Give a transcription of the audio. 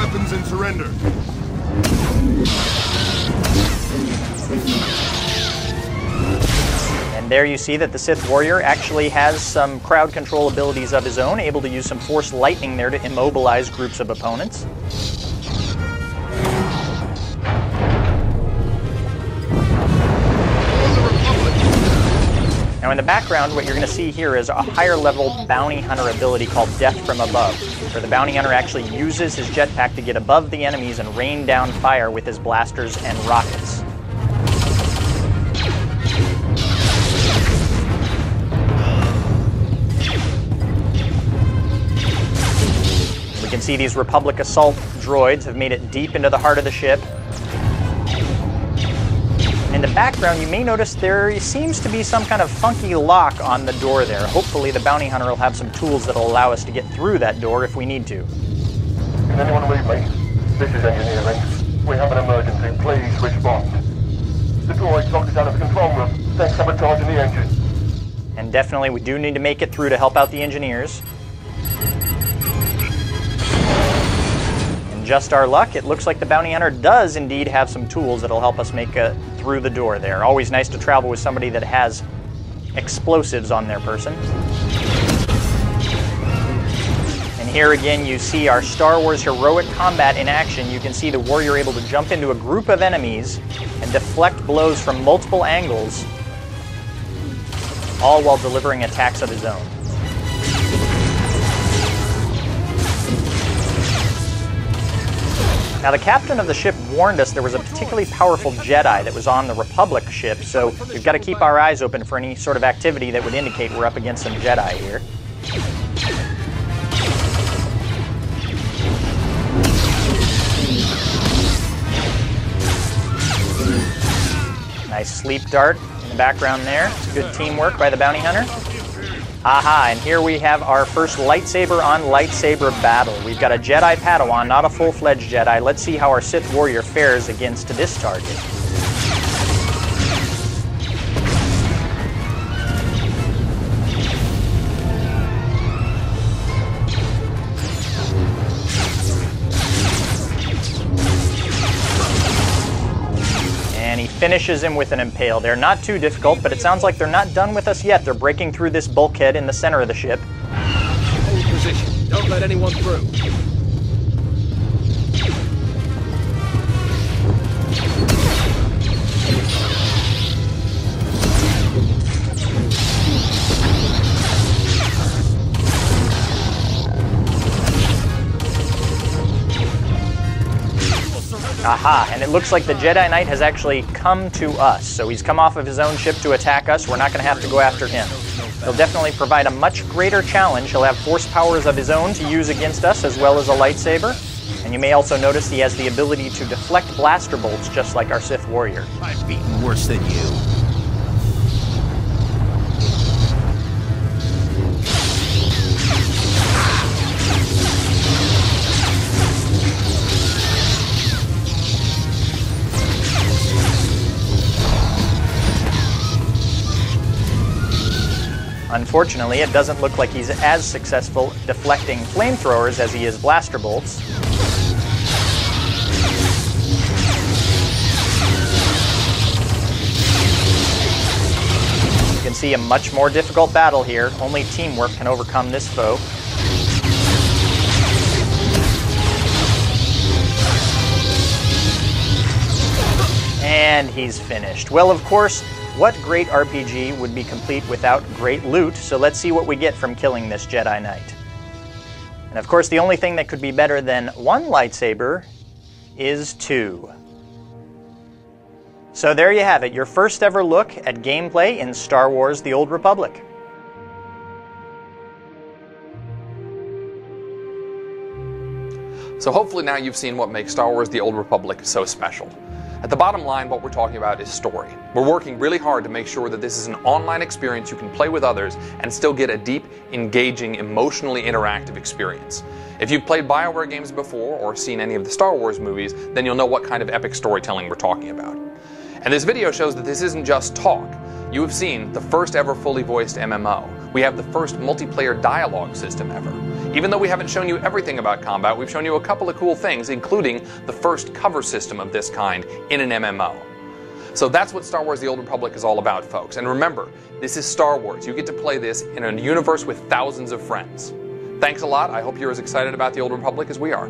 weapons and surrender. And there you see that the Sith Warrior actually has some crowd control abilities of his own, able to use some Force Lightning there to immobilize groups of opponents. Now in the background, what you're going to see here is a higher level bounty hunter ability called Death from Above, where the bounty hunter actually uses his jetpack to get above the enemies and rain down fire with his blasters and rockets. We can see these Republic assault droids have made it deep into the heart of the ship. In the background, you may notice there seems to be some kind of funky lock on the door there. Hopefully the bounty hunter will have some tools that will allow us to get through that door if we need to. Can anyone read me? This is engineering. We have an emergency. Please respond. The droid locked us out of the control room. They're sabotaging the engine. And definitely we do need to make it through to help out the engineers. Just our luck, it looks like the bounty hunter does indeed have some tools that'll help us make it through the door there. Always nice to travel with somebody that has explosives on their person. And here again you see our Star Wars heroic combat in action. You can see the warrior able to jump into a group of enemies and deflect blows from multiple angles, all while delivering attacks of his own. Now the captain of the ship warned us there was a particularly powerful Jedi that was on the Republic ship, so we've got to keep our eyes open for any sort of activity that would indicate we're up against some Jedi here. Nice sleep dart in the background there. It's good teamwork by the bounty hunter. Aha, and here we have our first lightsaber on lightsaber battle. We've got a Jedi Padawan, not a full-fledged Jedi. Let's see how our Sith Warrior fares against this target. And he finishes him with an impale. They're not too difficult, but it sounds like they're not done with us yet. They're breaking through this bulkhead in the center of the ship. Hold position. Don't let anyone through. Aha, and it looks like the Jedi Knight has actually come to us. So he's come off of his own ship to attack us. We're not going to have to go after him. He'll definitely provide a much greater challenge. He'll have force powers of his own to use against us, as well as a lightsaber. And you may also notice he has the ability to deflect blaster bolts, just like our Sith Warrior. I've beaten worse than you. Unfortunately, it doesn't look like he's as successful deflecting flamethrowers as he is blaster bolts. You can see a much more difficult battle here. Only teamwork can overcome this foe. And he's finished. Well, of course, what great RPG would be complete without great loot? So let's see what we get from killing this Jedi Knight. And of course, the only thing that could be better than one lightsaber is two. So there you have it, your first ever look at gameplay in Star Wars: The Old Republic. So hopefully now you've seen what makes Star Wars: The Old Republic so special. At the bottom line, what we're talking about is story. We're working really hard to make sure that this is an online experience you can play with others and still get a deep, engaging, emotionally interactive experience. If you've played BioWare games before or seen any of the Star Wars movies, then you'll know what kind of epic storytelling we're talking about. And this video shows that this isn't just talk. You have seen the first ever fully voiced MMO. We have the first multiplayer dialogue system ever. Even though we haven't shown you everything about combat, we've shown you a couple of cool things, including the first cover system of this kind in an MMO. So that's what Star Wars The Old Republic is all about, folks. And remember, this is Star Wars. You get to play this in a universe with thousands of friends. Thanks a lot. I hope you're as excited about The Old Republic as we are.